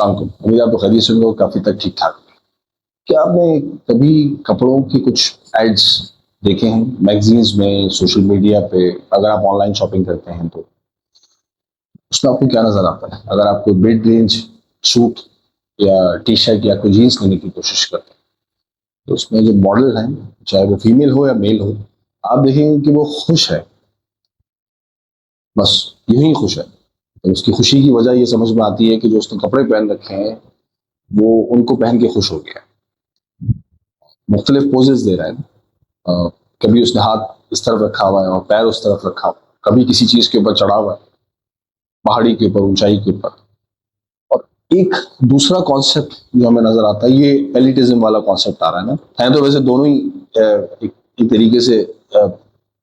السلام علیکم، امید آپ تو خیریت سے ہوں گے، کافی تک ٹھیک ٹھاک۔ کیا آپ نے کبھی کپڑوں کے کچھ ایڈس دیکھے ہیں میگزینز میں، سوشل میڈیا پہ؟ اگر آپ آن لائن شاپنگ کرتے ہیں تو اس میں آپ کو کیا نظر آتا ہے؟ اگر آپ کو مڈ رینج سوٹ یا ٹی شرٹ یا کوئی جینس لینے کی کوشش کرتے ہیں تو اس میں جو ماڈل ہیں، چاہے وہ فیمیل ہو یا میل ہو، آپ دیکھیں گے کہ وہ خوش ہے، بس یوں ہی خوش ہے۔ تو اس کی خوشی کی وجہ یہ سمجھ میں آتی ہے کہ جو اس نے کپڑے پہن رکھے ہیں وہ ان کو پہن کے خوش ہو گیا ہے، مختلف پوزز دے رہا ہے۔ کبھی اس نے ہاتھ اس طرف رکھا ہوا ہے اور پیر اس طرف رکھا ہوا ہے، کبھی کسی چیز کے اوپر چڑھا ہوا ہے، پہاڑی کے اوپر، اونچائی کے اوپر۔ اور ایک دوسرا کانسیپٹ جو ہمیں نظر آتا ہے، یہ ایلیٹزم والا کانسیپٹ آ رہا ہے نا، ہے تو ویسے دونوں ہی ایک طریقے سے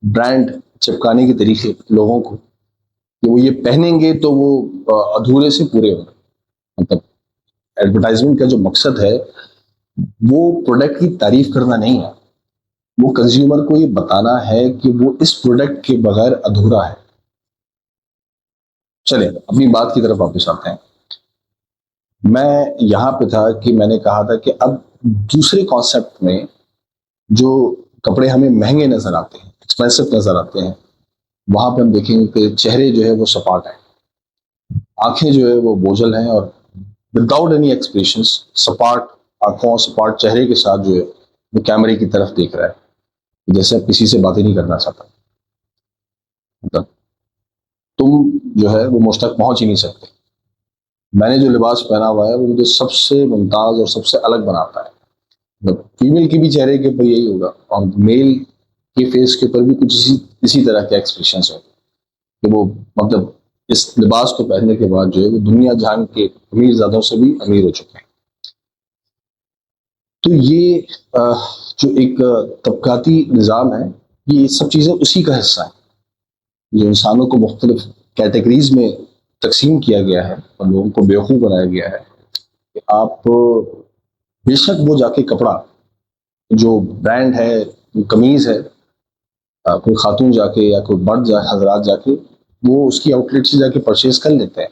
برانڈ چپکانے کے طریقے لوگوں کو، کہ وہ یہ پہنیں گے تو وہ ادھورے سے پورے ہوں گے۔ مطلب ایڈورٹائزمنٹ کا جو مقصد ہے وہ پروڈکٹ کی تعریف کرنا نہیں ہے، وہ کنزیومر کو یہ بتانا ہے کہ وہ اس پروڈکٹ کے بغیر ادھورا ہے۔ چلیں اپنی بات کی طرف واپس آتے ہیں۔ میں یہاں پہ تھا کہ میں نے کہا تھا کہ اب دوسرے کانسیپٹ میں جو کپڑے ہمیں مہنگے نظر آتے ہیں، ایکسپینسو نظر آتے ہیں، وہاں پہ ہم دیکھیں گے کہ چہرے جو ہے وہ سپاٹ ہیں، آنکھیں جو ہے وہ بوجھل ہیں، اور وداؤٹ اینی ایکسپریشنس، سپاٹ آنکھوں، سپاٹ چہرے کے ساتھ جو ہے وہ کیمرے کی طرف دیکھ رہا ہے، جیسے اب کسی سے باتیں نہیں کرنا چاہتا۔ مطلب تم جو ہے وہ مجھ تک پہنچ ہی نہیں سکتے، میں نے جو لباس پہنا ہوا ہے وہ مجھے سب سے ممتاز اور سب سے الگ بناتا ہے۔ مطلب فیمیل کی بھی چہرے کے اوپر یہی ہوگا، اور میل کے فیس کے اوپر بھی کچھ اسی طرح کے ایکسپریشنس ہوں کہ وہ مطلب اس لباس کو پہننے کے بعد جو ہے وہ دنیا جہان کے امیر زادوں سے بھی امیر ہو چکے ہیں۔ تو یہ جو ایک طبقاتی نظام ہے، یہ سب چیزیں اسی کا حصہ ہیں، جو انسانوں کو مختلف کیٹیگریز میں تقسیم کیا گیا ہے اور لوگوں کو بیوقوف بنایا گیا ہے کہ آپ بے شک وہ جا کے کپڑا جو برانڈ ہے، وہ قمیض ہے، کوئی خاتون جا کے یا کوئی مرد حضرات جا کے وہ اس کی آؤٹ لیٹ سے جا کے پرچیز کر لیتے ہیں،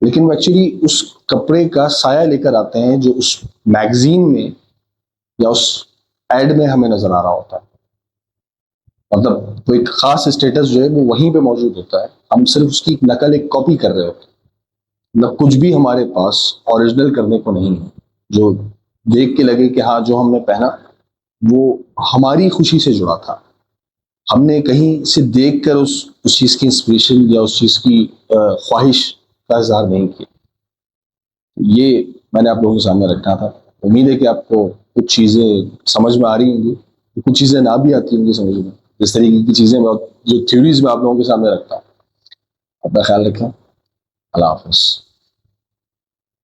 لیکن وہ ایکچولی اس کپڑے کا سایہ لے کر آتے ہیں جو اس میگزین میں یا اس ایڈ میں ہمیں نظر آ رہا ہوتا ہے۔ مطلب وہ ایک خاص اسٹیٹس جو ہے وہ وہیں پہ موجود ہوتا ہے، ہم صرف اس کی ایک نقل، ایک کاپی کر رہے ہوتے ہیں۔ مطلب کچھ بھی ہمارے پاس اوریجنل کرنے کو نہیں ہے، جو دیکھ کے لگے کہ ہاں جو ہم نے پہنا وہ ہماری خوشی سے جڑا تھا، ہم نے کہیں سے دیکھ کر اس چیز کی انسپریشن یا اس چیز کی خواہش کا اظہار نہیں کیا۔ یہ میں نے آپ لوگوں کے سامنے رکھا تھا، امید ہے کہ آپ کو کچھ چیزیں سمجھ میں آ رہی ہوں گی، کچھ چیزیں نہ بھی آتی ہوں گی سمجھ میں، جس طریقے کی چیزیں جو تھیوریز میں آپ لوگوں کے سامنے رکھتا ہوں۔ اپنا خیال رکھیں، اللہ حافظ۔